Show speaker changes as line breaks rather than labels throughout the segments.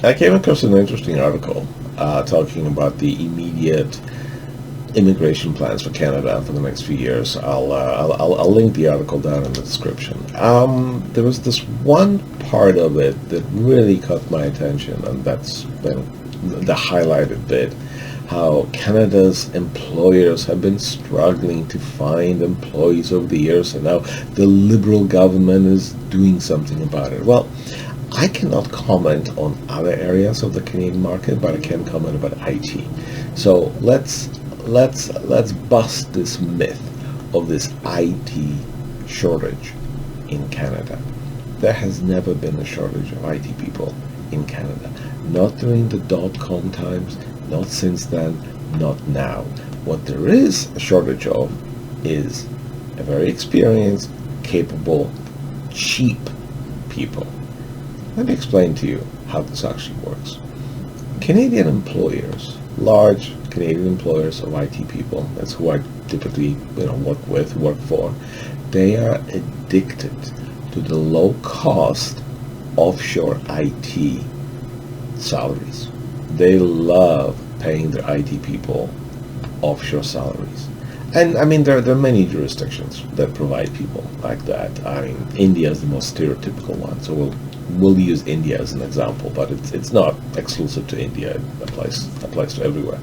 I came across an interesting article talking about the immediate immigration plans for Canada for the next few years. I'll link the article down in the description. There was this one part of it that really caught my attention, and that's the highlighted bit. How Canada's employers have been struggling to find employees over the years, and now the Liberal government is doing something about it. Well, I cannot comment on other areas of the Canadian market, but I can comment about IT. So let's bust this myth of this IT shortage in Canada. There has never been a shortage of IT people in Canada. Not during the dot-com times, not since then, not now. What there is a shortage of is a very experienced, capable, cheap people. Let me explain to you how this actually works. Canadian employers, large Canadian employers of IT people, that's who I typically work for, they are addicted to the low-cost offshore IT salaries. They love paying their IT people offshore salaries. And I mean, there are many jurisdictions that provide people like that. I mean, India is the most stereotypical one, so we'll use India as an example, but it's not exclusive to India. It applies to everywhere.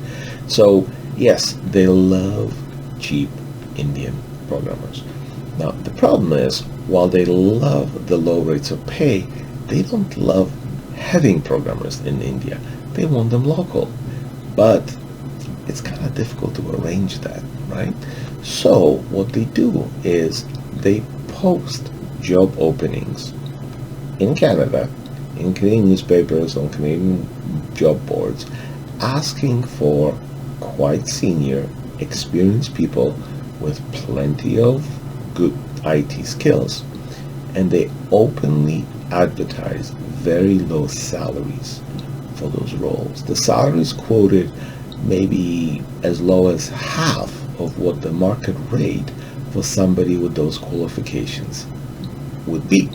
So yes, they love cheap Indian programmers. Now the problem is, while they love the low rates of pay, they don't love having programmers in India. They want them local, but it's kind of difficult to arrange that, right? So what they do is they post job openings in Canada, in Canadian newspapers, on Canadian job boards, asking for quite senior, experienced people with plenty of good IT skills. And they openly advertise very low salaries for those roles. The salaries quoted maybe as low as half of what the market rate for somebody with those qualifications would be.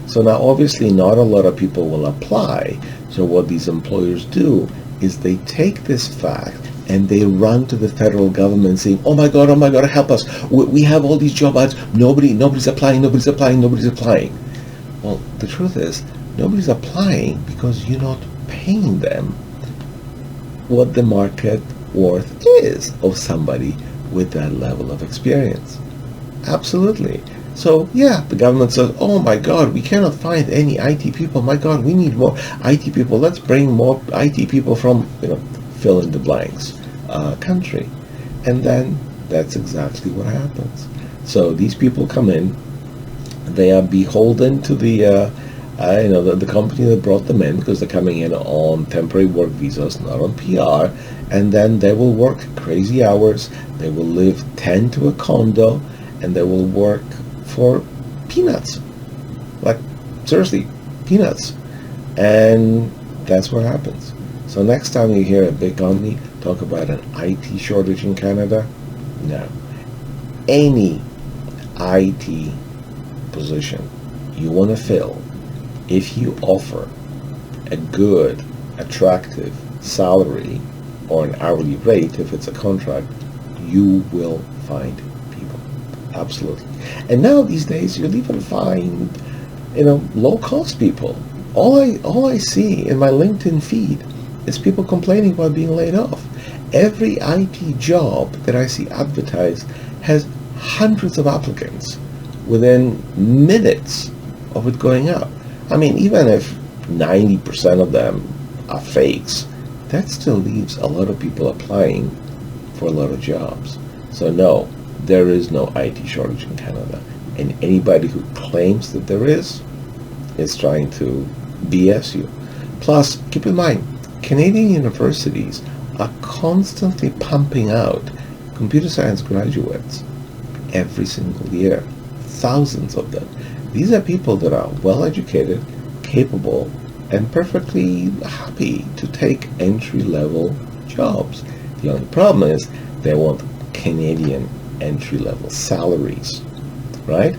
So now obviously not a lot of people will apply. So what these employers do is they take this fact and they run to the federal government saying, oh my God, help us. We have all these job ads. Nobody's applying. Well, the truth is, nobody's applying because you're not paying them what the market worth is of somebody with that level of experience. Absolutely. So yeah, the government says, oh my God, we cannot find any IT people. My God, we need more IT people. Let's bring more IT people from, fill in the blanks country. And then that's exactly what happens. So these people come in, they are beholden to the company that brought them in, because they're coming in on temporary work visas, not on PR, and then they will work crazy hours. They will live 10 to a condo, and they will work for peanuts. Like, seriously, peanuts. And that's what happens. So next time you hear a big company talk about an IT shortage in Canada, no. Any IT position you want to fill, if you offer a good, attractive salary or an hourly rate, if it's a contract, you will find people. Absolutely. And now these days, you'll even find, low-cost people. All I see in my LinkedIn feed is people complaining about being laid off. Every IT job that I see advertised has hundreds of applicants within minutes of it going up. I mean, even if 90% of them are fakes, that still leaves a lot of people applying for a lot of jobs. So no, there is no IT shortage in Canada. And anybody who claims that there is trying to BS you. Plus, keep in mind, Canadian universities are constantly pumping out computer science graduates every single year. Thousands of them. These are people that are well educated, capable, and perfectly happy to take entry-level jobs. The only problem is they want Canadian entry-level salaries, right?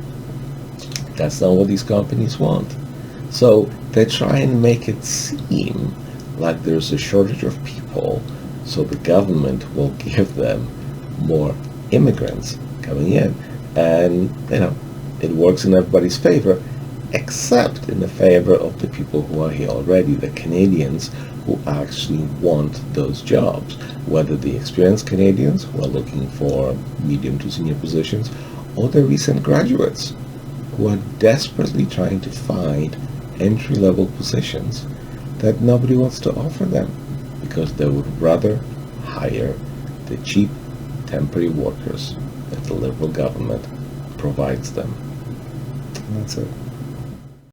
That's not what these companies want. So they try and make it seem like there's a shortage of people, so the government will give them more immigrants coming in. And, it works in everybody's favor, except in the favor of the people who are here already, the Canadians who actually want those jobs, whether the experienced Canadians who are looking for medium to senior positions, or the recent graduates who are desperately trying to find entry-level positions that nobody wants to offer them because they would rather hire the cheap temporary workers that the Liberal government provides them. And that's it.